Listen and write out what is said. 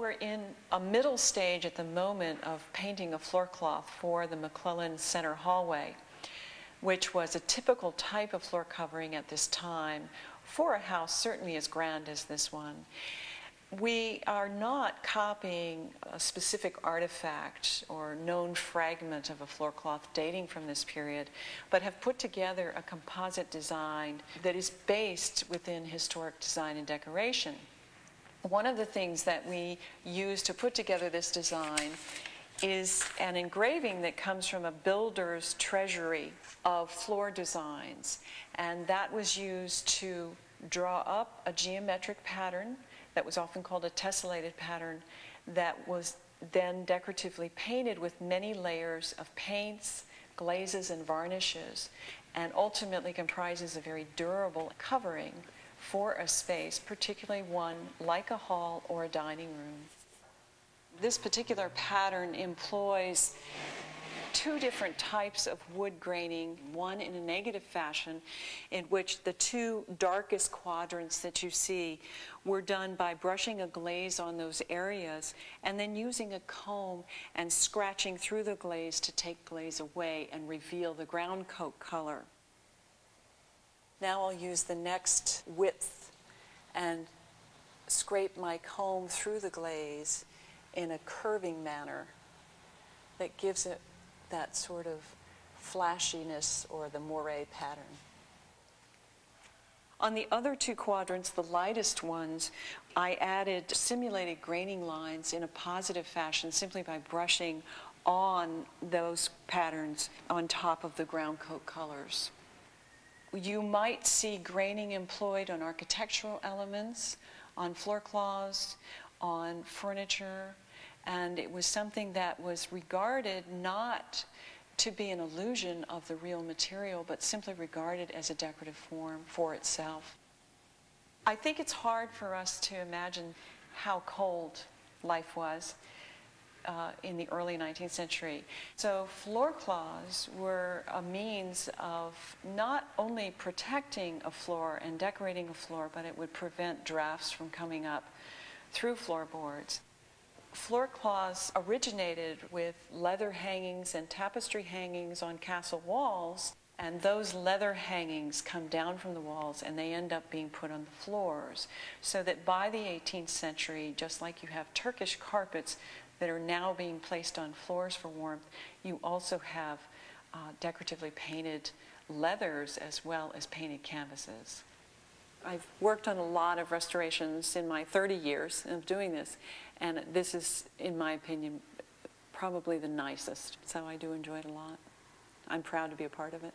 we're in a middle stage at the moment of painting a floor cloth for the McLellan Center hallway, which was a typical type of floor covering at this time for a house certainly as grand as this one. We are not copying a specific artifact or known fragment of a floor cloth dating from this period, but have put together a composite design that is based within historic design and decoration. One of the things that we use to put together this design is an engraving that comes from a builder's treasury of floor designs, and that was used to draw up a geometric pattern that was often called a tessellated pattern that was then decoratively painted with many layers of paints, glazes, and varnishes, and ultimately comprises a very durable covering for a space, particularly one like a hall or a dining room. This particular pattern employs two different types of wood graining, one in a negative fashion, in which the two darkest quadrants that you see were done by brushing a glaze on those areas and then using a comb and scratching through the glaze to take glaze away and reveal the ground coat color. Now I'll use the next width and scrape my comb through the glaze in a curving manner that gives it that sort of flashiness or the moire pattern. On the other two quadrants, the lightest ones, I added simulated graining lines in a positive fashion simply by brushing on those patterns on top of the ground coat colors. You might see graining employed on architectural elements, on floor cloths, on furniture, and it was something that was regarded not to be an illusion of the real material, but simply regarded as a decorative form for itself. I think it's hard for us to imagine how cold life was in the early 19th century. So floor cloths were a means of not only protecting a floor and decorating a floor, but it would prevent drafts from coming up through floorboards. Floor cloths originated with leather hangings and tapestry hangings on castle walls, and those leather hangings come down from the walls and they end up being put on the floors. So that by the 18th century, just like you have Turkish carpets that are now being placed on floors for warmth, you also have decoratively painted leathers as well as painted canvases. I've worked on a lot of restorations in my 30 years of doing this, and this is, in my opinion, probably the nicest, so I do enjoy it a lot. I'm proud to be a part of it.